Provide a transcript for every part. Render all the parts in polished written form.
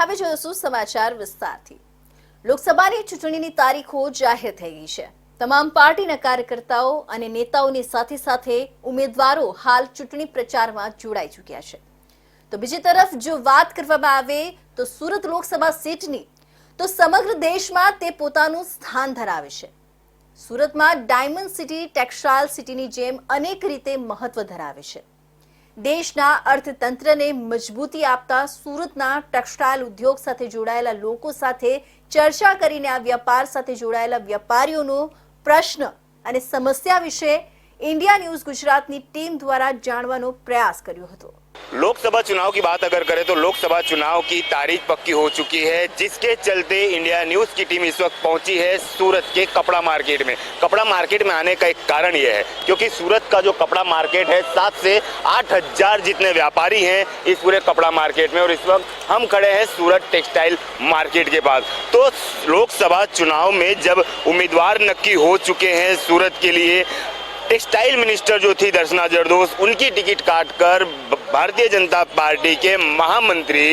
હવે જોઈશું સમાચાર વિસ્તારથી। લોકસભાની ચૂંટણીની તારીખો જાહેર થઈ ગઈ છે। તમામ પાર્ટીના કાર્યકર્તાઓ અને નેતાઓની સાથે સાથે ઉમેદવારો હાલ ચૂંટણી પ્રચારમાં જોડાઈ ચૂક્યા છે। તો બીજી તરફ જો વાત કરવામાં આવે તો સુરત લોકસભા સીટની તો સમગ્ર દેશમાં તે પોતાનું સ્થાન ધરાવે છે। સુરતમાં ડાયમંડ સિટી ટેક્સટાઇલ સિટીની જેમ અનેક રીતે મહત્વ ધરાવે છે। દેશના અર્થતંત્રને મજબૂતી આપતા સુરતના ટેક્સટાઇલ ઉદ્યોગ સાથે જોડાયેલા લોકો સાથે ચર્ચા કરીને આ વ્યાપાર સાથે જોડાયેલા વેપારીઓનો પ્રશ્ન અને સમસ્યા વિશે इंडिया न्यूज गुजरातनी टीम द्वारा जानवानो प्रयास कर्यो हतो। लोकसभा चुनाव की बात अगर करें तो लोकसभा चुनाव की तारीख पक्की हो चुकी है, जिसके चलते इंडिया न्यूज की टीम इस वक्त पहुंची है सूरत के कपड़ा मार्केट में। कपड़ा मार्केट में आने का एक कारण यह है क्योंकि सूरत का जो कपड़ा मार्केट है 7 से 8 हजार जितने व्यापारी हैं इस पूरे कपड़ा मार्केट में, और इस वक्त हम खड़े हैं सूरत टेक्सटाइल मार्केट के पास। तो लोकसभा चुनाव में जब उम्मीदवार नक्की हो चुके हैं सूरत के लिए, टेक्सटाइल मिनिस्टर जो थी दर्शना जरदोश, उनकी टिकट काटकर भारतीय जनता पार्टी के महामंत्री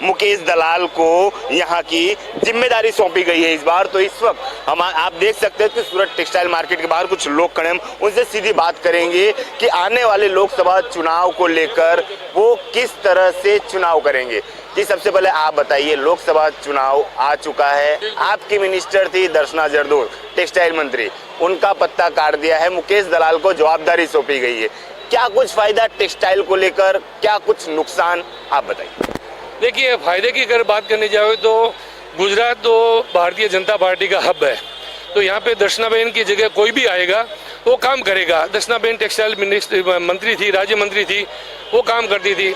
मुकेश दलाल को यहाँ की जिम्मेदारी सौंपी गई है इस बार। तो इस वक्त आप देख सकते हैं कि सूरत टेक्सटाइल मार्केट के बाहर कुछ लोग खड़े हैं, उनसे सीधी बात करेंगे कि आने वाले लोकसभा चुनाव को लेकर वो किस तरह से चुनाव करेंगे। जी, सबसे पहले आप बताइए, लोकसभा चुनाव आ चुका है, आपकी मिनिस्टर थी दर्शना जरदोश टेक्सटाइल मंत्री, उनका पत्ता काट दिया है, मुकेश दलाल को जवाबदारी सौंपी गई है। क्या कुछ फायदा टेक्सटाइल को लेकर, क्या कुछ नुकसान, आप बताइए। देखिए, फायदे की अगर बात करने जाए तो गुजरात तो भारतीय जनता पार्टी का हब है, तो यहाँ पे दर्शनाबेन की जगह कोई भी आएगा वो काम करेगा। दर्शनाबेन टेक्सटाइल मिनिस्टर मंत्री थी, राज्य मंत्री थी, वो काम करती थी।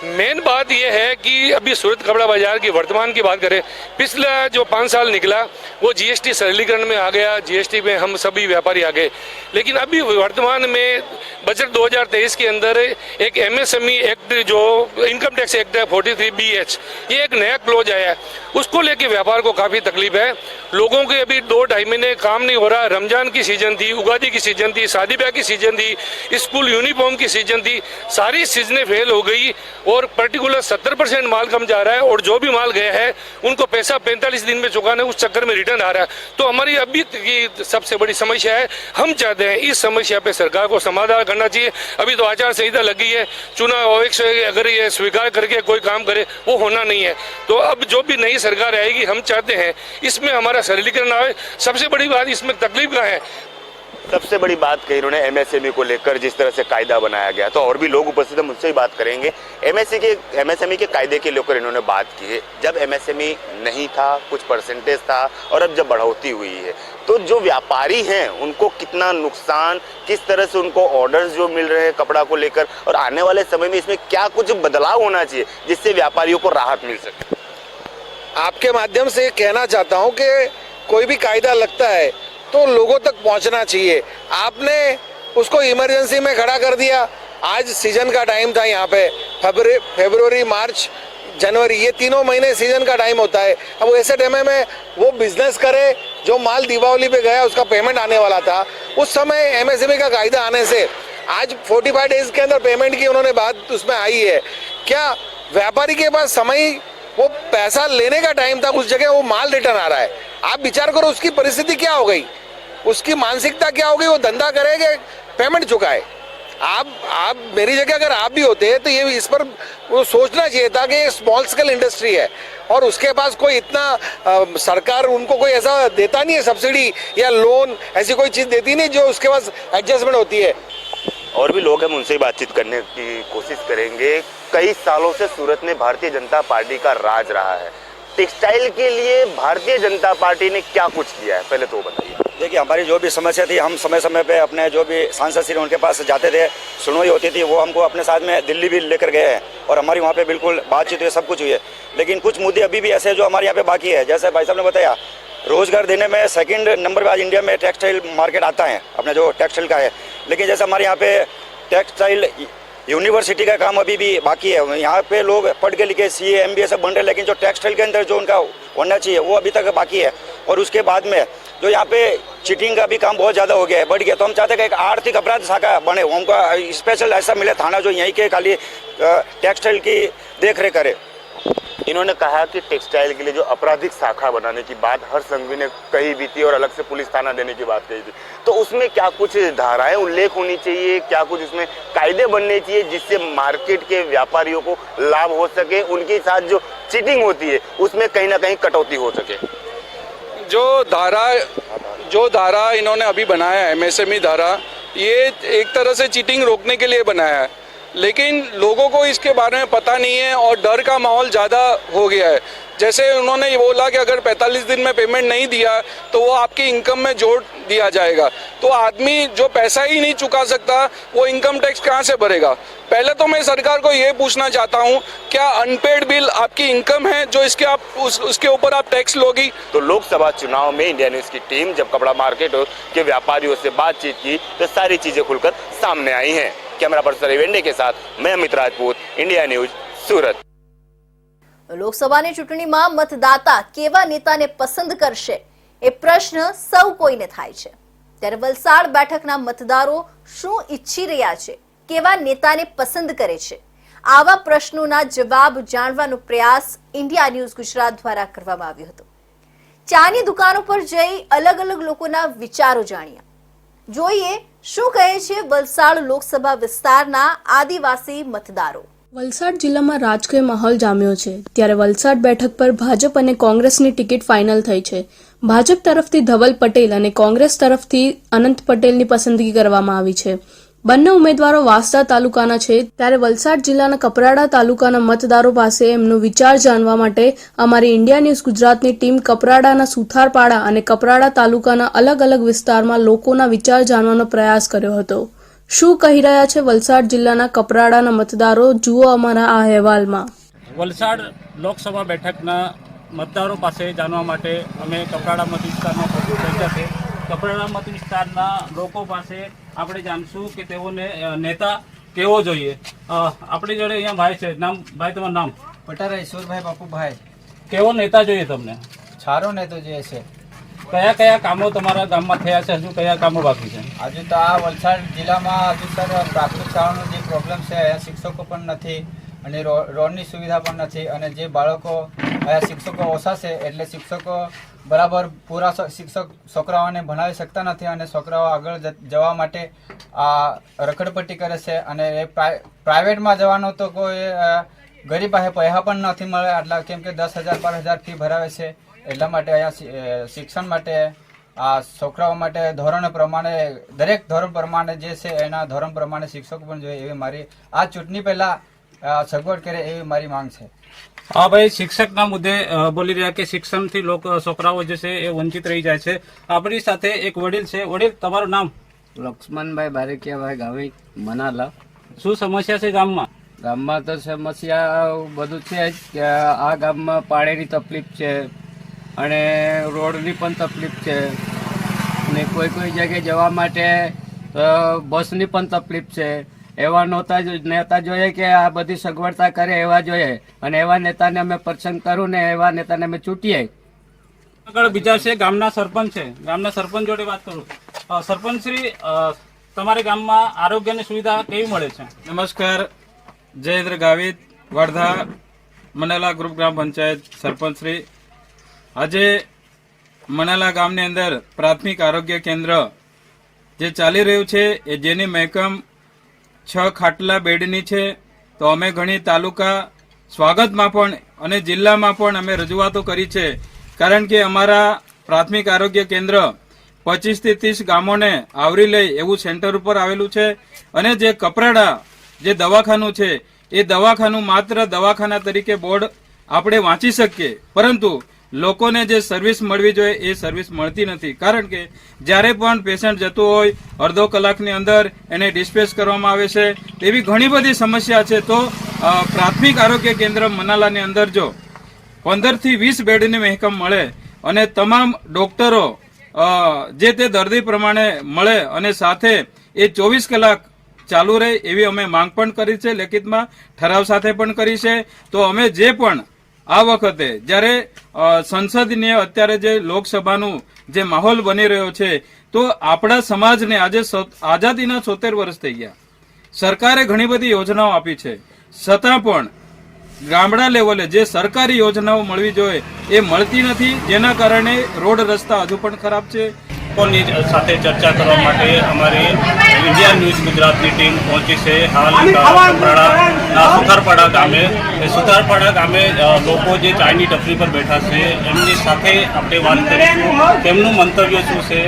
मेन बात यह है कि अभी सूरत कपड़ा बाजार की वर्तमान की बात करें, पिछला जो 5 साल निकला वो जीएसटी सरलीकरण में आ गया, जीएसटी में हम सभी व्यापारी आ गए, लेकिन अभी वर्तमान में बजट 2023 के अंदर एक एमएसएमई एक्ट जो इनकम टैक्स एक्ट है 43BH, ये एक नया क्लोज आया है, उसको लेके व्यापार को काफ़ी तकलीफ है। लोगों के अभी 2-2.5 महीने काम नहीं हो रहा। रमजान की सीजन थी, उगादी की सीजन थी, शादी ब्याह की सीजन थी, स्कूल यूनिफॉर्म की सीजन थी, सारी सीजनें फेल हो गई और पर्टिकुलर 70% माल कम जा रहा है, और जो भी माल गया है उनको पैसा 45 दिन में चुकाना, उस चक्कर में रिटर्न आ रहा है। तो हमारी अभी की सबसे बड़ी समस्या है, हम चाहते हैं इस समस्या पे सरकार को समाधान करना चाहिए। अभी तो आचार संहिता लगी है, चुनाव अगर ये स्वीकार करके कोई काम करे वो होना नहीं है। तो अब जो भी नई सरकार आएगी, हम चाहते हैं इसमें हमारा सरलीकरण आए। सबसे बड़ी बात इसमें तकलीफ का है, सबसे बड़ी बात कही इन्होंने एमएसएमई को लेकर, जिस तरह से कायदा बनाया गया। तो और भी लोग उपस्थित हैं, मुझसे ही बात करेंगे। एमएसएमई के कायदे के लेकर इन्होंने बात की है। जब एमएसएमई नहीं था, कुछ परसेंटेज था, और अब जब बढ़ोतरी हुई है तो जो व्यापारी हैं उनको कितना नुकसान, किस तरह से उनको ऑर्डर्स जो मिल रहे हैं कपड़ा को लेकर, और आने वाले समय में इसमें क्या कुछ बदलाव होना चाहिए जिससे व्यापारियों को राहत मिल सके। आपके माध्यम से कहना चाहता हूँ कि कोई भी कायदा लगता है तो लोगों तक पहुंचना चाहिए। आपने उसको इमरजेंसी में खड़ा कर दिया। आज सीजन का टाइम था, यहाँ पे फरवरी, मार्च, जनवरी, ये 3 महीने सीजन का टाइम होता है। अब ऐसे टाइम में वो बिजनेस करे, जो माल दीपावली पे गया उसका पेमेंट आने वाला था, उस समय एमएसएमई का कायदा आने से आज 45 डेज के अंदर पेमेंट की उन्होंने बात उसमें आई है। क्या व्यापारी के पास समय, वो पैसा लेने का टाइम था, उस जगह वो माल रिटर्न आ रहा है। आप विचार करो उसकी परिस्थिति क्या हो गई, उसकी मानसिकता क्या होगी, वो धंधा करेगा, पेमेंट चुकाए। आप मेरी जगह अगर आप भी होते तो ये इस पर वो सोचना चाहिए था कि स्मॉल स्केल इंडस्ट्री है और उसके पास कोई इतना सरकार उनको कोई ऐसा देता नहीं है, सब्सिडी या लोन ऐसी कोई चीज़ देती नहीं जो उसके पास एडजस्टमेंट होती है। और भी लोग हम उनसे बातचीत करने की कोशिश करेंगे। कई सालों से सूरत में भारतीय जनता पार्टी का राज रहा है, टेक्सटाइल के लिए भारतीय जनता पार्टी ने क्या कुछ किया है, पहले तो बताइए। देखिए, हमारी जो भी समस्या थी, हम समय समय पे अपने जो भी सांसद श्री उनके पास जाते थे, सुनवाई होती थी, वो हमको अपने साथ में दिल्ली भी लेकर गए हैं और हमारी वहाँ पे बिल्कुल बातचीत हुई, सब कुछ हुई है। लेकिन कुछ मुद्दे अभी भी ऐसे जो हमारे यहाँ पे बाकी है। जैसे भाई साहब ने बताया, रोजगार देने में 2nd नंबर पर आज इंडिया में टेक्सटाइल मार्केट आता है, अपने जो टेक्सटाइल का है। लेकिन जैसे हमारे यहाँ पे टेक्सटाइल यूनिवर्सिटी का काम अभी भी बाकी है। यहाँ पे लोग पढ़ के लिखे CA MBA सब बन रहे हैं, लेकिन जो टेक्सटाइल के अंदर जो उनका होना चाहिए वो अभी तक बाकी है। और उसके बाद में जो यहाँ पे चीटिंग का भी काम बहुत ज़्यादा हो गया है, बढ़ गया। तो हम चाहते हैं कि एक आर्थिक अपराध शाखा बने, उनका स्पेशल ऐसा मिले थाना जो यहीं के खाली टेक्सटाइल की देख रेख करे। इन्होंने कहा कि टेक्सटाइल के लिए जो आपराधिक शाखा बनाने की बात हर संघवी ने कही भी थी और अलग से पुलिस थाना देने की बात कही थी, तो उसमें क्या कुछ धाराएं उल्लेख होनी चाहिए, क्या कुछ उसमें कायदे बनने चाहिए जिससे मार्केट के व्यापारियों को लाभ हो सके, उनके साथ जो चीटिंग होती है उसमें कहीं ना कहीं कटौती हो सके? जो धारा इन्होंने अभी बनाया है एमएसएमई धारा, ये एक तरह से चीटिंग रोकने के लिए बनाया है, लेकिन लोगों को इसके बारे में पता नहीं है और डर का माहौल ज़्यादा हो गया है। जैसे उन्होंने ये बोला कि अगर 45 दिन में पेमेंट नहीं दिया तो वो आपकी इनकम में जोड़ दिया जाएगा, तो आदमी जो पैसा ही नहीं चुका सकता वो इनकम टैक्स कहाँ से भरेगा? पहले तो मैं सरकार को ये पूछना चाहता हूँ, क्या अनपेड बिल आपकी इनकम है जो इसके आप उसके ऊपर आप टैक्स लोगी? तो लोकसभा चुनाव में इंडिया न्यूज की टीम जब कपड़ा मार्केट के व्यापारियों से बातचीत की तो सारी चीजें खुलकर सामने आई हैं। कैमरा पर्सन रविवेंडे के साथ मैं अमित राजपूत, इंडिया न्यूज, सूरत। લોકસભાની ચૂંટણીમાં મતદાતા કેવા નેતાને પસંદ કરશે એ પ્રશ્ન સૌ કોઈને થાય છે, ત્યારે વલસાડ બેઠકના મતદારો શું ઈચ્છી રહ્યા છે, કેવા નેતાને પસંદ કરે છે, આવા પ્રશ્નોના જવાબ જાણવાનો પ્રયાસ ઇન્ડિયા ન્યૂઝ ગુજરાત દ્વારા કરવામાં આવ્યો હતો। ચાની દુકાનો પર જઈ અલગ અલગ લોકોના વિચારો જાણ્યા। જોઈએ શું કહે છે વલસાડ લોકસભા વિસ્તારના આદિવાસી મતદારો। વલસાડ જિલ્લામાં રાજકીય માહોલ જામ્યો છે, ત્યારે વલસાડ બેઠક પર ભાજપ અને કોંગ્રેસની ટિકિટ ફાઇનલ થઈ છે। ભાજપ તરફથી ધવલ પટેલ અને કોંગ્રેસ તરફથી અનંત પટેલની પસંદગી કરવામાં આવી છે। બંને ઉમેદવારો વાંસદા તાલુકાના છે, ત્યારે વલસાડ જિલ્લાના કપરાડા તાલુકાના મતદારો પાસે એમનો વિચાર જાણવા માટે અમારી ઇન્ડિયા ન્યૂઝ ગુજરાતની ટીમ કપરાડાના સુથારપાડા અને કપરાડા તાલુકાના અલગ અલગ વિસ્તારમાં લોકોના વિચાર જાણવાનો પ્રયાસ કર્યો હતો। શું કહી રહ્યા છે વલસાડ જિલ્લાના કપરાડાના મતદારો, જુઓ અમારા આ અહેવાલમાં। વલસાડ લોકસભા બેઠકના મતદારો પાસે જાણવા માટે અમે કપરાડા મત વિસ્તારમાં પહોંચ્યા છે। કપરાડા મત વિસ્તારના લોકો પાસે આપણે જાણશું કે તેઓને નેતા કેવો જોઈએ। આપણી જોડે અહીંયા ભાઈ છે, નામ ભાઈ તમારું નામ? પટારા ઈશ્વરભાઈ બાપુભાઈ। કેવો નેતા જોઈએ તમને? સારો નેતો જોઈએ છે। કયા કયા કામો તમારા ગામમાં થયા છે, હજુ કયા કામો બાકી છે? હજુ તો આ વલસાડ જિલ્લામાં હજુ સર પ્રાથમિક શાળાનો જે પ્રોબ્લેમ છે, અહીંયા શિક્ષકો પણ નથી અને રોડની સુવિધા પણ નથી અને જે બાળકો અહીંયા શિક્ષકો ઓછા છે એટલે શિક્ષકો બરાબર પૂરા શિક્ષક છોકરાઓને ભણાવી શકતા નથી અને છોકરાઓ આગળ જવા માટે આ રખડપટ્ટી કરે છે અને એ પ્રાઇવેટમાં જવાનો તો કોઈ ગરીબ પાસે પૈસા પણ નથી મળે આટલા, કેમ કે 10,000 12,000 ફી ભરાવે છે। એટલા માટે અહીંયા શિક્ષણ માટે આ છોકરાઓ માટે ધોરણ પ્રમાણે દરેક ધોરણ પ્રમાણે જે છે એના ધોરણ પ્રમાણે શિક્ષકો પણ જોઈએ એવી મારી આ ચૂંટણી પહેલા સગવડ કરે એવી મારી માંગ છે। હા ભાઈ, શિક્ષકના મુદ્દે બોલી રહ્યા કે શિક્ષણથી છોકરાઓ જે છે એ વંચિત રહી જાય છે। આપણી સાથે એક વડીલ છે। વડીલ, તમારું નામ? લક્ષ્મણભાઈ બારેકિયાભાઈ ગાવી, મનાલા। શું સમસ્યા છે ગામમાં? ગામમાં તો સમસ્યા બધું છે જ કે આ ગામમાં પાણીની તકલીફ છે અને રોડની પણ તકલીફ છે અને કોઈ જગ્યાએ જવા માટે બસની પણ તકલીફ છે। એવા નેતા જોઈએ કે આ બધી સગવડતા કરે એવા જોઈએ અને એવા નેતાને અમે પસંદ કરું ને એવા નેતાને અમે ચૂંટીએ। આગળ બીજા છે ગામના સરપંચ છે, ગામના સરપંચ જોડે વાત કરું। સરપંચ શ્રી, તમારે ગામમાં આરોગ્યની સુવિધા કેવી મળે છે? નમસ્કાર, જયેન્દ્ર ગાવિત, વર્ધા મનાલા ગ્રુપ ગ્રામ પંચાયત સરપંચ શ્રી। આજે મનાલા ગામની અંદર પ્રાથમિક આરોગ્ય કેન્દ્ર જે ચાલી રહ્યું છે એ જેની મહેકમ 6 ખાટલા બેડની છે, તો અમે ઘણી તાલુકા સ્વાગતમાં પણ અને જિલ્લામાં પણ અમે રજૂઆતો કરી છે, કારણ કે અમારા પ્રાથમિક આરોગ્ય કેન્દ્ર 25 થી 30 ગામોને આવરી લે એવું સેન્ટર ઉપર આવેલું છે અને જે કપરાડા જે દવાખાનું છે એ દવાખાનું માત્ર દવાખાના તરીકે બોર્ડ આપણે વાંચી શકીએ, પરંતુ લોકોને જે સર્વિસ મળવી જોઈએ એ સર્વિસ મળતી નથી, કારણ કે જ્યારે પણ પેશન્ટ જતું હોય અડધો કલાકની અંદર એને ડિસ્પેચ કરવામાં આવે છે। એવી ઘણી બધી સમસ્યા છે। તો પ્રાથમિક આરોગ્ય કેન્દ્ર મનાલાની અંદર જો 15 થી 20 બેડની મહેકમ મળે અને તમામ ડોક્ટરો જે તે દર્દી પ્રમાણે મળે અને સાથે એ 24 કલાક ચાલુ રહે એવી અમે માંગ પણ કરી છે, લેખિતમાં ઠરાવ સાથે પણ કરી છે। તો અમે જે પણ આ વખતે જ્યારે સંસદીય અત્યારે જે લોકસભાનું જે માહોલ બની રહ્યો છે, તો આપણા સમાજને આજે આઝાદીના 70 વર્ષ થઈ ગયા, સરકારે ઘણી બધી યોજનાઓ આપી છે, છતાં પણ ગામડા લેવલે જે સરકારી યોજનાઓ મળવી જોઈએ એ મળતી નથી, જેના કારણે રોડ રસ્તા હજુ પણ ખરાબ છે. લોકોની સાથે ચર્ચા કરવા માટે અમારી ઇન્ડિયા ન્યૂઝ ગુજરાતની ટીમ પહોંચી છે હાલ કપરાડાના સુથારપાડા ગામે. એ સુથારપાડા ગામે લોકો જે ચાયની ટપરી પર બેઠા છે એમની સાથે આપણે વાત કરીશું. તેમનું મંતવ્ય શું છે,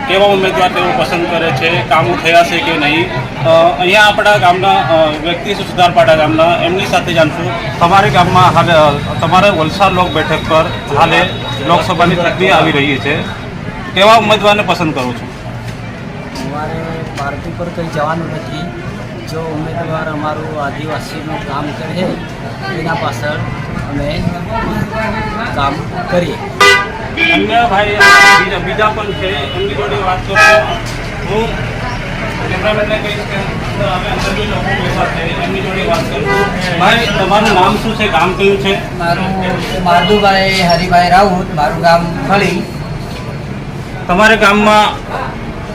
કેવા ઉમેદવાર તેઓ પસંદ કરે છે, કામો થયા છે કે નહીં. અહીંયા આપણા ગામના વ્યક્તિ છે સુથારપાડા ગામના, એમની સાથે જાણશું. તમારે ગામમાં હાલે તમારે વલસાડ લોક બેઠક પર હાલે લોકસભાની ચૂંટણી આવી રહી છે, કેવા ઉમેદવારને પસંદ કરો છો? અમારે પાર્ટી પર કંઈ જવાનું નથી. જો ઉમેદવાર અમારું આદિવાસીનું કામ કરે એના પાછળ અમે કામ કરીએ. અન્ય ભાઈ બીજા પણ છે, એમની જોડે વાત કરો. હું કેમેરામેનને કહીશ કે હવે અંદર બી લોકો બેઠા છે, એમની જોડે વાત કરું. ભાઈ, તમારું નામ શું છે, ગામ કયું છે? મારું માધુભાઈ હરિભાઈ રાઉત, મારું ગામ ખળી. તમારા ગામમાં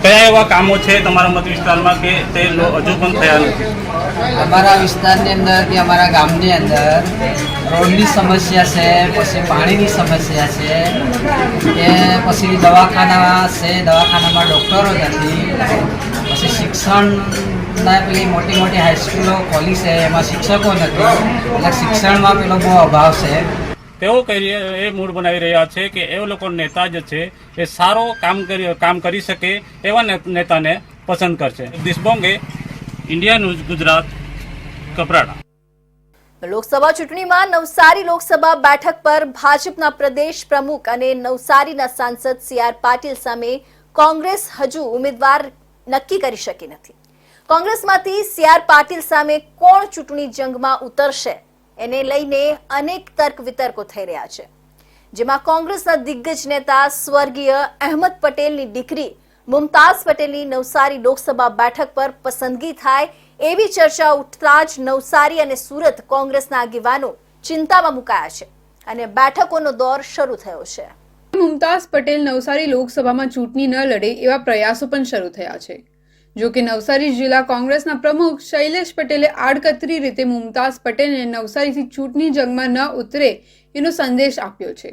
કયા એવા કામો છે તમારા મત વિસ્તારમાં કે તે હજુ પણ થયા નથી? અમારા વિસ્તારની અંદર કે અમારા ગામની અંદર રોડની સમસ્યા છે, પછી પાણીની સમસ્યા છે, કે પછી દવાખાના છે, દવાખાનામાં ડૉક્ટરો નથી, પછી શિક્ષણના પેલી મોટી મોટી હાઈસ્કૂલો ખોલી છે એમાં શિક્ષકો નથી, એટલે શિક્ષણમાં પેલો બહુ અભાવ છે. તેઓ એ મૂડ બનાવી રહ્યા છે કે એ લોકો નેતા જે છે એ સારો કામ કરી શકે એવા નેતાને પસંદ કરશે. દિશબોંગે, ઇન્ડિયા ન્યૂઝ ગુજરાત, કપરાડા. લોકસભા ચૂંટણીમાં નવસારી લોકસભા બેઠક પર ભાજપના પ્રદેશ પ્રમુખ અને નવસારીના સાંસદ CR પાટીલ સામે કોંગ્રેસ હજુ ઉમેદવાર નક્કી કરી શકી નથી. કોંગ્રેસમાંથી CR પાટીલ સામે કોણ ચૂંટણી જંગમાં ઉતરશે એને લઈને અનેક તર્ક વિતર્કો થઈ રહ્યા છે, જેમાં કોંગ્રેસના દિગ્ગજ નેતા સ્વર્ગીય અહેમદ પટેલની દીકરી મુમતાઝ પટેલની નવસારી લોકસભા બેઠક પર પસંદગી થાય એવી ચર્ચા ઉઠતા જ નવસારી અને સુરત કોંગ્રેસના આગેવાનો ચિંતામાં મુકાયા છે અને બેઠકોનો દોર શરૂ થયો છે. મુમતાઝ પટેલ નવસારી લોકસભામાં ચૂંટણી ન લડે એવા પ્રયાસો પણ શરૂ થયા છે. જો કે નવસારી જિલ્લા કોંગ્રેસના પ્રમુખ શૈલેષ પટેલે આડકતરી રીતે મુમતાઝ પટેલને નવસારીથી ચૂંટણી જંગમાં ન ઉતરે એનો સંદેશ આપ્યો છે.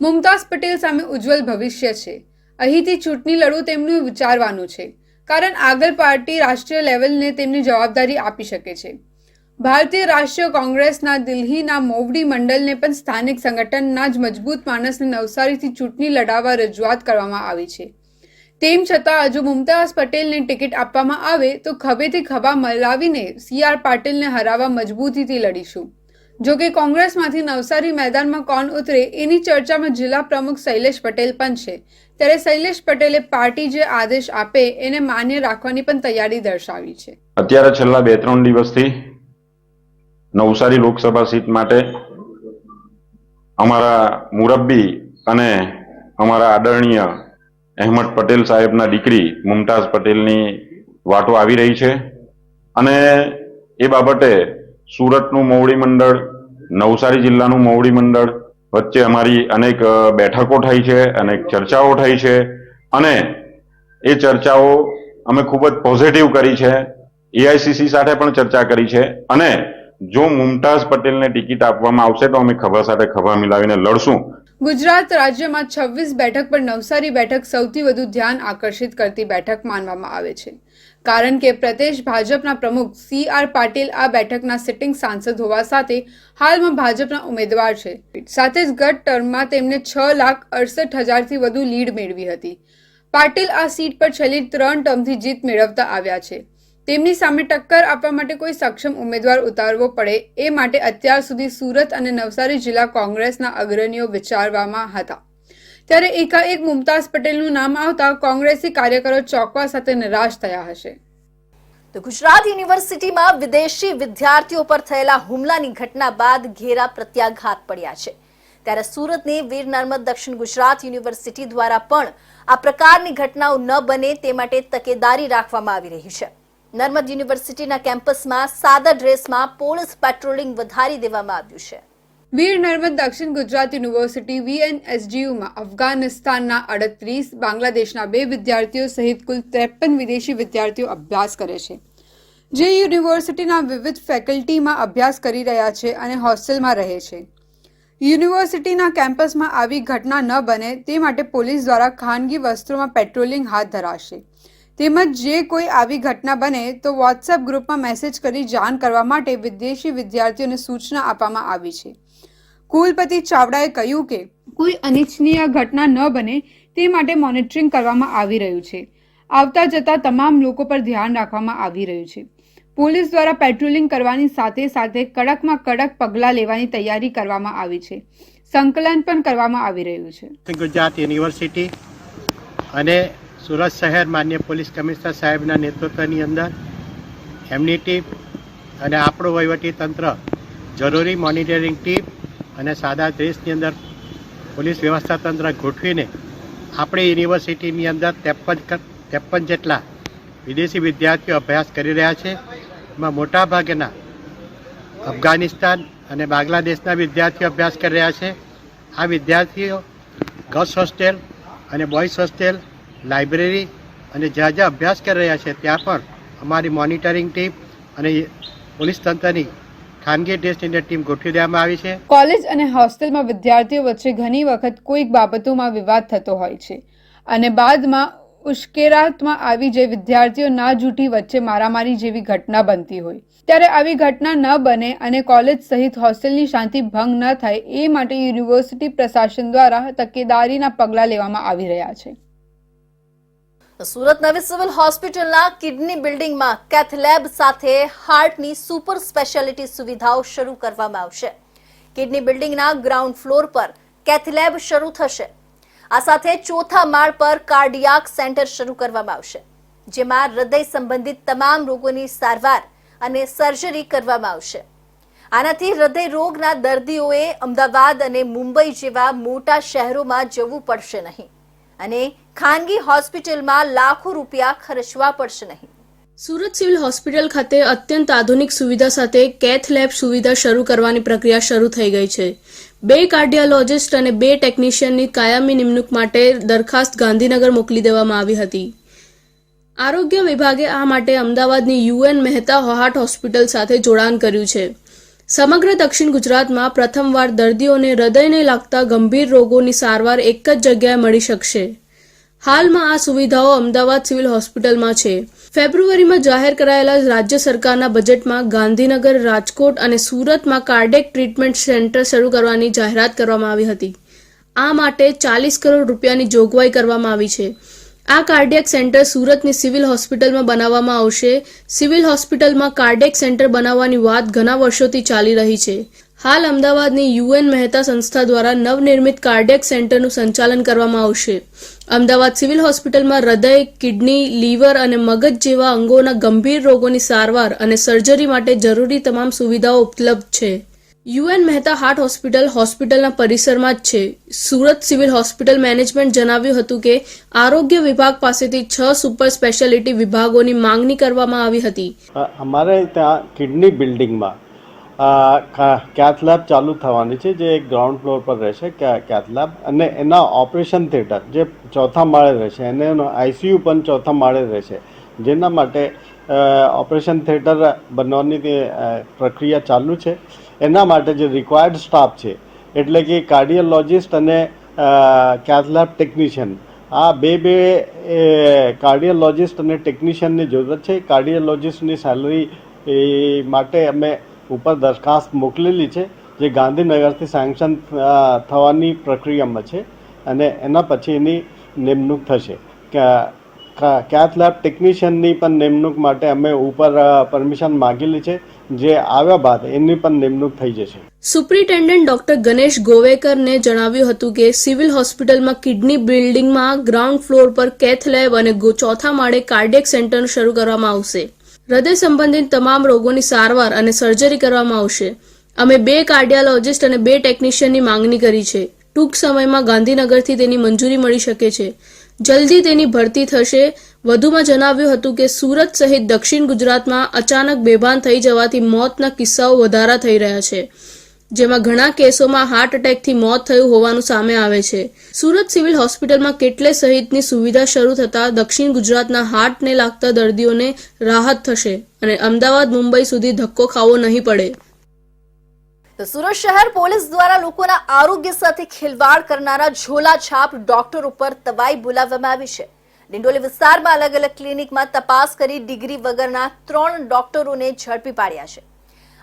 મુમતાઝ પટેલ સામે ઉજ્જવલ ભવિષ્ય છે. અહીંથી ચૂંટણી લડવું તેમનું વિચારવાનું છે, કારણ આગળ પાર્ટી રાષ્ટ્રીય લેવલને તેમની જવાબદારી આપી શકે છે. ભારતીય રાષ્ટ્રીય કોંગ્રેસના દિલ્હીના મોવડી મંડળને પણ સ્થાનિક સંગઠનના જ મજબૂત માણસને નવસારીથી ચૂંટણી લડાવવા રજૂઆત કરવામાં આવી છે. તેમ છતાં હજુ મુમતાઝ પટેલને ટિકિટ આપવામાં આવે તો ખભેથી ખભા મલાવીને CR પાટીલને હરાવવા મજબૂતીથી લડીશું. જો કે કોંગ્રેસમાંથી નવસારી મેદાનમાં કોણ ઉતરે એની ચર્ચામાં જિલ્લા પ્રમુખ શૈલેષ પટેલ પણ છે. ત્યારે શૈલેષ પટેલે પાર્ટી જે આદેશ આપે એને માન્ય રાખવાની પણ તૈયારી દર્શાવી છે. અત્યારે છેલ્લા 2-3 દિવસથી નવસારી લોકસભા સીટ માટે અમારા મુરબ્બી અને અમારા આદરણીય અહેમદ પટેલ સાહેબના દીકરી મુમતાઝ પટેલની વાતો આવી રહી છે અને એ બાબતે સુરતનું મોવડી મંડળ, નવસારી જિલ્લાનું મોવડી મંડળ વચ્ચે અમારી અનેક બેઠકો થઈ છે, અનેક ચર્ચાઓ થઈ છે અને એ ચર્ચાઓ અમે ખૂબ જ પોઝિટિવ કરી છે. AICC સાથે પણ ચર્ચા કરી છે અને જો મુમતાઝ પટેલને ટિકિટ આપવામાં આવશે તો અમે ખભા સાથે ખભા મિલાવીને લડશું. ગુજરાત રાજ્યમાં 26 બેઠક પર નવસારી બેઠક સૌથી વધુ ધ્યાન આકર્ષિત કરતી બેઠક માનવામાં આવે છે, કારણ કે પ્રદેશ ભાજપના પ્રમુખ CR પાટીલ આ બેઠકના સિટિંગ સાંસદ હોવા સાથે હાલમાં ભાજપના ઉમેદવાર છે. સાથે જ ગત ટર્મમાં તેમને 6,68,000થી વધુ લીડ મેળવી હતી. પાટીલ આ સીટ પર છેલ્લી 3 ટર્મથી જીત મેળવતા આવ્યા છે. તેમની સામે ટક્કર આપવા માટે કોઈ સક્ષમ ઉમેદવાર ઉતારવો પડે એ માટે અત્યાર સુધી સુરત અને નવસારી જિલ્લા કોંગ્રેસના અગ્રણીઓ વિચારવામાં હતા. ત્યારે એકાએક મુમતાઝ પટેલનું નામ આવતા કોંગ્રેસી કાર્યકરો ચોંકવા સાથે નિરાશ થયા હશે. તો ગુજરાત યુનિવર્સિટીમાં વિદેશી વિદ્યાર્થીઓ પર થયેલા હુમલાની ઘટના બાદ ઘેરા પ્રત્યાઘાત પડ્યા છે. ત્યારે સુરતની વીર નર્મદ દક્ષિણ ગુજરાત યુનિવર્સિટી દ્વારા પણ આ પ્રકારની ઘટનાઓ ન બને તે માટે તકેદારી રાખવામાં આવી રહી છે. નર્મદ યુનિવર્સિટીના કેમ્પસમાં સાદા ડ્રેસમાં પોલીસ પેટ્રોલિંગ વધારી દેવામાં આવ્યું છે. વીર નર્મદ દક્ષિણ ગુજરાત યુનિવર્સિટી VNSGUમાં અફઘાનિસ્તાનના 38, બાંગ્લાદેશના 2 વિદ્યાર્થીઓ સહિત કુલ 53 વિદેશી વિદ્યાર્થીઓ અભ્યાસ કરે છે. જે યુનિવર્સિટીના વિવિધ ફેકલ્ટીમાં અભ્યાસ કરી રહ્યા છે અને હોસ્ટેલમાં રહે છે. યુનિવર્સિટીના કેમ્પસમાં આવી ઘટના ન બને તે માટે પોલીસ દ્વારા ખાનગી વસ્ત્રોમાં પેટ્રોલિંગ હાથ ધરાશે. તેમજ જે કોઈ આવી ઘટના બને તો વોટ્સએપ ગ્રુપમાં મેસેજ કરી જાણ કરવા માટે વિદેશી વિદ્યાર્થીઓને સૂચના આપવામાં આવી છે. કુલપતિ ચાવડાએ કહ્યું કે કોઈ અનિચ્છનીય ઘટના ન બને તે માટે મોનિટરિંગ કરવામાં આવી રહ્યું છે. આવતા જતા તમામ લોકો પર ધ્યાન રાખવામાં આવી રહ્યું છે. પોલીસ દ્વારા પેટ્રોલિંગ કરવાની સાથે સાથે કડકમાં કડક પગલાં લેવાની તૈયારી કરવામાં આવી છે. સંકલન પણ કરવામાં આવી રહ્યું છે. ગુજરાત યુનિવર્સિટી અને સુરત શહેર માન્ય પોલીસ કમિશનર સાહેબના નેતૃત્વની અંદર એમની ટીમ અને આપણું વહીવટી તંત્ર જરૂરી મોનિટરિંગ ટીમ અને સાદા દેશની અંદર પોલીસ વ્યવસ્થા તંત્ર ગોઠવીને આપણી યુનિવર્સિટીની અંદર 53 જેટલા વિદેશી વિદ્યાર્થીઓ અભ્યાસ કરી રહ્યા છે. એમાં મોટાભાગના અફઘાનિસ્તાન અને બાંગ્લાદેશના વિદ્યાર્થીઓ અભ્યાસ કરી રહ્યા છે. આ વિદ્યાર્થીઓ ગર્લ્સ હોસ્ટેલ અને બોયઝ હોસ્ટેલ, લાઇબ્રેરી અને જ્યાં જ્યાં અભ્યાસ કરી રહ્યા છે ત્યાં પણ અમારી મોનિટરિંગ ટીમ અને પોલીસ તંત્રની ખાનગી ટેસ્ટની ટીમ ગોઠવી દેવામાં આવી છે. કોલેજ અને હોસ્ટેલમાં વિદ્યાર્થીઓ વચ્ચે ઘણી વખત કોઈક બાબતોમાં વિવાદ થતો હોય છે અને બાદમાં ઉશ્કેરાટમાં આવી જે વિદ્યાર્થીઓ ના જૂઠી વચ્ચે મારામારી જેવી ઘટના બનતી હોય. ત્યારે આવી ઘટના ન બને અને કોલેજ સહિત હોસ્ટેલની શાંતિ ભંગ ન થાય એ માટે યુનિવર્સિટી પ્રશાસન દ્વારા તકેદારીના પગલાં લેવામાં આવી રહ્યા છે. સુરત નવી સિવિલ હોસ્પિટલના કિડની બિલ્ડિંગમાં કેથ લેબ સાથે હાર્ટની સુપર સ્પેશિયાલિટી સુવિધાઓ શરૂ કરવામાં આવશે. કિડની બિલ્ડિંગના ગ્રાઉન્ડ ફ્લોર પર કેથ લેબ શરૂ થશે. આ સાથે ચોથા માળ પર કાર્ડિયાક સેન્ટર શરૂ કરવામાં આવશે, જેમાં હૃદય સંબંધિત તમામ રોગોની સારવાર અને સર્જરી કરવામાં આવશે. આનાથી હૃદય રોગના દર્દીઓએ અમદાવાદ અને મુંબઈ જેવા મોટા શહેરોમાં જવું પડશે નહીં અને ખાનગી હોસ્પિટલમાં લાખો રૂપિયા ખર્ચવા પડશે નહીં. સુરત સિવિલ હોસ્પિટલ ખાતે અત્યંત આધુનિક સુવિધા સાથે કેથ લેબ સુવિધા શરૂ કરવાની પ્રક્રિયા શરૂ થઈ ગઈ છે. 2 કાર્ડિયોલોજિસ્ટ અને 2 ટેકનિશિયનની કાયમી નિમણૂક માટે દરખાસ્ત ગાંધીનગર મોકલી દેવામાં આવી હતી. આરોગ્ય વિભાગે આ માટે અમદાવાદની UN મહેતા હાર્ટ હોસ્પિટલ સાથે જોડાણ કર્યું છે. સમગ્ર દક્ષિણ ગુજરાતમાં પ્રથમવાર દર્દીઓને હૃદયને લાગતા ગંભીર રોગોની સારવાર એક જ જગ્યાએ મળી શકશે. હાલમાં આ સુવિધાઓ અમદાવાદ સિવિલ હોસ્પિટલમાં છે. ફેબ્રુઆરીમાં જાહેર કરાયેલા રાજ્ય સરકારના બજેટમાં ગાંધીનગર, રાજકોટ અને સુરતમાં કાર્ડિયક ટ્રીટમેન્ટ સેન્ટર શરૂ કરવાની જાહેરાત કરવામાં આવી હતી. આ માટે 40 કરોડ રૂપિયાની જોગવાઈ કરવામાં આવી છે. આ કાર્ડિયક સેન્ટર સુરતની સિવિલ હોસ્પિટલમાં બનાવવામાં આવશે. સિવિલ હોસ્પિટલમાં કાર્ડિયક સેન્ટર બનાવવાની વાત ઘણા વર્ષોથી ચાલી રહી છે. હાલ અમદાવાદની UN મહેતા સંસ્થા દ્વારા નવનિર્મિત કાર્ડિયક સેન્ટરનું સંચાલન કરવામાં આવશે. અમદાવાદ સિવિલ હોસ્પિટલમાં હૃદય, કિડની, લીવર અને મગજ જેવા અંગોના ગંભીર રોગોની સારવાર અને સર્જરી માટે જરૂરી તમામ સુવિધાઓ ઉપલબ્ધ છે. UN મહેતા હાર્ટ હોસ્પિટલ હોસ્પિટલના પરિસરમાં જ છે. સુરત સિવિલ હોસ્પિટલ મેનેજમેન્ટ જણાવ્યું હતું કે આરોગ્ય વિભાગ પાસેથી 6 સુપર સ્પેશિયાલિટી વિભાગોની માંગણી કરવામાં આવી હતી. અમારે ત્યાં કિડની બિલ્ડિંગમાં કેથ લેબ ચાલુ થવાની છે, જે એક ગ્રાઉન્ડ ફ્લોર પર રહેશે કેથ લેબ, અને એના ઓપરેશન થિયેટર જે ચોથા માળે રહેશે, અને એનો ICU પણ ચોથા માળે રહેશે. જેના માટે ઓપરેશન થિયેટર બનવાની પ્રક્રિયા ચાલુ છે. એના માટે જે રિક્વાયર્ડ સ્ટાફ છે, એટલે કે કાર્ડિયોલોજિસ્ટ અને કેથ લેબ ટેકનિશિયન, આ બે કાર્ડિયોલોજિસ્ટ અને ટેકનિશિયનની જરૂરત છે. કાર્ડિયોલોજિસ્ટની સેલરી માટે અમે ઉપર દરખાસ્ત મોકલેલી છે, જે ગાંધીનગરથી સેન્કશન થવાની પ્રક્રિયામાં છે, અને એના પછી એની નિમણૂક થશે. કેથ લેબ ટેકનિશિયનની પણ નિમણૂક માટે અમે ઉપર પરમિશન માંગેલી છે, જે આવ્યા બાદ એની પણ નિમણૂક થઈ જશે. સુપ્રિન્ટેન્ડન્ટ ડોક્ટર ગણેશ ગોવેકરને જણાવ્યું હતું કે સિવિલ હોસ્પિટલમાં કિડની બિલ્ડિંગમાં ગ્રાઉન્ડ ફ્લોર પર કેથ લેબ અને ચોથા માળે કાર્ડિયક સેન્ટર શરૂ કરવામાં આવશે. હૃદય સંબંધિત તમામ રોગોની સારવાર અને સર્જરી કરવામાં આવશે. અમે 2 કાર્ડિયોલોજિસ્ટ અને 2 ટેકનિશિયનની માંગણી કરી છે. ટૂંક સમયમાં ગાંધીનગરથી તેની મંજૂરી મળી શકે છે. જલ્દી તેની ભરતી થશે. વધુમાં જણાવ્યું હતું કે સુરત સહિત દક્ષિણ ગુજરાતમાં અચાનક બેભાન થઈ જવાથી મોતના કિસ્સાઓ વધારા થઈ રહ્યા છે. જેમાં ઘણા કેસોમાં હાર્ટ એટેકથી મોત થયું હોવાનું સામે આવે છે. સુરત સિવિલ હોસ્પિટલમાં કેટલે સહિતની સુવિધા શરૂ થતા દક્ષિણ ગુજરાતના હાર્ટને લાગતા દર્દીઓને રાહત થશે અને અમદાવાદ મુંબઈ સુધી ધક્કો ખાવો નહીં પડે. તો સુરત શહેર પોલીસ દ્વારા લોકોના આરોગ્ય સાથે ખેલવાડ કરનારા ઝોલાછાપ ડોક્ટર ઉપર તવાઈ બોલાવવામાં આવી છે. ડિંડોલી વિસ્તારમાં અલગ અલગ ક્લિનિકમાં તપાસ કરી ડિગ્રી વગરના 3 ડોક્ટરોને ઝડપી પાડ્યા છે.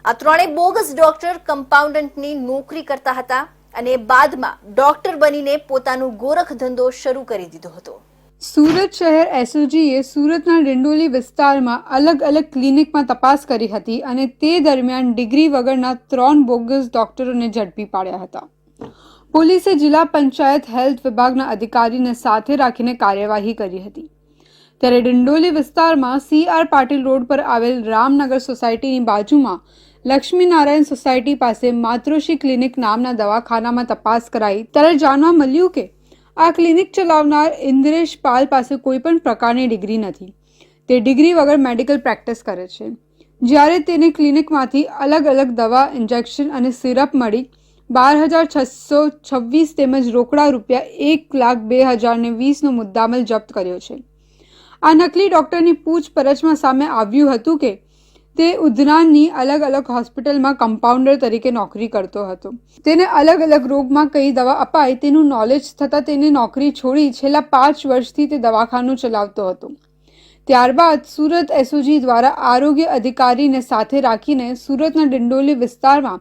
આ 3 બોગસ ડોક્ટર કમ્પાઉન્ડન્ટની નોકરી કરતા હતા અને બાદમાં ડોક્ટર બનીને પોતાનો ગોરખ ધંધો શરૂ કરી દીધો હતો. સુરત શહેર એસઓજીએ સુરતના ડિંડોલી વિસ્તારમાં અલગ અલગ ક્લિનિકમાં તપાસ કરી હતી અને તે દરમિયાન ડિગ્રી વગરના 3 બોગસ ડોક્ટરોને ઝડપી પાડ્યા હતા. પોલીસે જિલ્લા પંચાયત હેલ્થ વિભાગના અધિકારીને સાથે રાખીને કાર્યવાહી કરી હતી. ત્યારે ડિંડોલી વિસ્તારમાં CR પાટીલ રોડ પર આવેલ રામનગર સોસાયટીની બાજુમાં લક્ષ્મીનારાયણ સોસાયટી પાસે માતૃશ્રી ક્લિનિક નામના દવાખાનામાં તપાસ કરાઈ ત્યારે જાણવા મળ્યું કે આ ક્લિનિક ચલાવનાર ઇન્દ્રેશ પાલ પાસે કોઈ પણ પ્રકારની ડિગ્રી નથી. તે ડિગ્રી વગર મેડિકલ પ્રેક્ટિસ કરે છે. જ્યારે તેને ક્લિનિકમાંથી અલગ અલગ દવા, ઇન્જેક્શન અને સિરપ મળી 12,626 તેમજ રોકડા રૂપિયા 1,02,020નો મુદ્દામાલ જપ્ત કર્યો છે. આ નકલી ડોક્ટરની પૂછપરછમાં સામે આવ્યું હતું કે તે ઉધનાની અલગ અલગ હોસ્પિટલમાં કમ્પાઉન્ડર તરીકે નોકરી કરતો હતો. તેને અલગ અલગ રોગમાં કઈ દવા અપાય તેનું નોલેજ થતાં તેને નોકરી છોડી છેલ્લા 5 વર્ષથી તે દવાખાનું ચલાવતો હતો. ત્યારબાદ સુરત એસઓજી દ્વારા આરોગ્ય અધિકારીને સાથે રાખીને સુરતના ડિંડોલી વિસ્તારમાં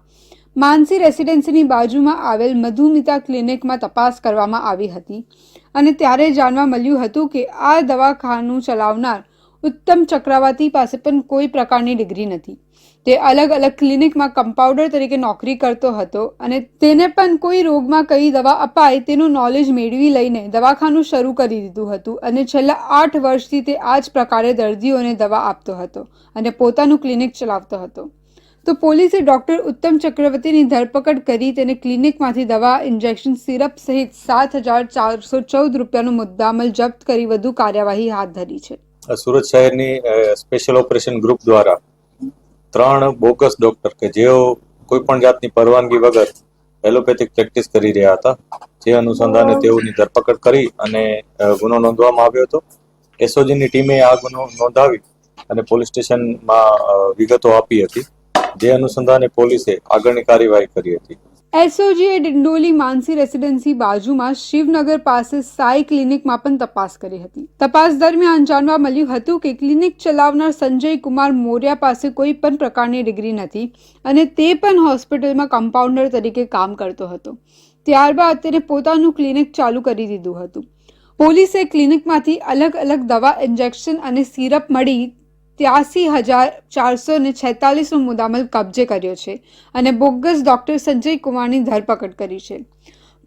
માનસી રેસિડેન્સીની બાજુમાં આવેલ મધુમિતા ક્લિનિકમાં તપાસ કરવામાં આવી હતી અને ત્યારે જાણવા મળ્યું હતું કે આ દવાખાનું ચલાવનાર ઉત્તમ ચક્રવર્તી પાસે પણ કોઈ પ્રકારની ડિગ્રી નથી. તે અલગ અલગ ક્લિનિકમાં કમ્પાઉન્ડર તરીકે નોકરી કરતો હતો અને તેને પણ કોઈ રોગમાં કઈ દવા અપાય તેનું નોલેજ મેળવી લઈને દવાખાનું શરૂ કરી દીધું હતું અને છેલ્લા 8 વર્ષથી તે આ જ પ્રકારે દર્દીઓને દવા આપતો હતો અને પોતાનું ક્લિનિક ચલાવતો હતો. તો પોલીસે ડોક્ટર ઉત્તમ ચક્રવર્તીની ધરપકડ કરી તેને ક્લિનિકમાંથી દવા, ઇન્જેક્શન, સિરપ સહિત 7,414 રૂપિયાનો મુદ્દામાલ જપ્ત કરી વધુ કાર્યવાહી હાથ ધરી છે. સુરત શહેરની સ્પેશિયલ ઓપરેશન ગ્રુપ દ્વારા 3 બોગસ ડોક્ટર કે જેઓ કોઈ પણ જાતની પરવાનગી વગર એલોપેથિક પ્રેક્ટિસ કરી રહ્યા હતા, જે અનુસંધાને તેઓની ધરપકડ કરી અને ગુનો નોંધવામાં આવ્યો હતો. એસઓજીની ટીમે આ ગુનો નોંધાવી અને પોલીસ સ્ટેશનમાં વિગતો આપી હતી, જે અનુસંધાને પોલીસે આગળની કાર્યવાહી કરી હતી. એસઓજીએ ડિંડોલી માનસી રેસિડેન્સી બાજુમાં શિવનગર પાસે સાઈ ક્લિનિકમાં પણ તપાસ કરી હતી. તપાસ દરમિયાન જાણવા મળ્યું હતું કે ક્લિનિક ચલાવનાર સંજય કુમાર મોર્યા પાસે કોઈ પણ પ્રકારની ડિગ્રી નથી અને તે પણ હોસ્પિટલમાં કમ્પાઉન્ડર તરીકે કામ કરતો હતો. ત્યારબાદ તેને પોતાનું ક્લિનિક ચાલુ કરી દીધું હતું. પોલીસે ક્લિનિકમાંથી અલગ અલગ દવા, ઇન્જેક્શન અને સિરપ મળી 83,446નો મુદ્દામાલ કબજે કર્યો છે અને બોગસ ડોક્ટર સંજય કુમારની ધરપકડ કરી છે.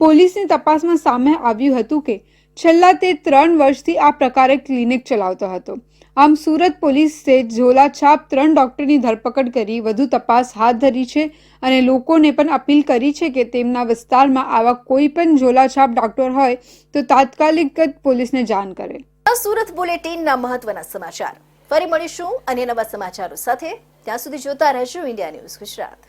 પોલીસની તપાસમાં સામે આવ્યું હતું કે છેલ્લા તે 3 વર્ષથી આ પ્રકારે ક્લિનિક ચલાવતો હતો. આમ સુરત પોલીસે ઝોલાછાપ 3 ડોક્ટરની ધરપકડ કરી વધુ તપાસ હાથ ધરી છે અને લોકોને પણ અપીલ કરી છે કે તેમના વિસ્તારમાં આવા કોઈ પણ ઝોલાછાપ ડોક્ટર હોય તો તાત્કાલિક પોલીસને જાણ કરે. સુરત બુલેટિનના મહત્વના સમાચાર ફરી મળીશું અને નવા સમાચારો સાથે. ત્યાં સુધી જોતા રહેજો ઇન્ડિયા ન્યૂઝ ગુજરાત.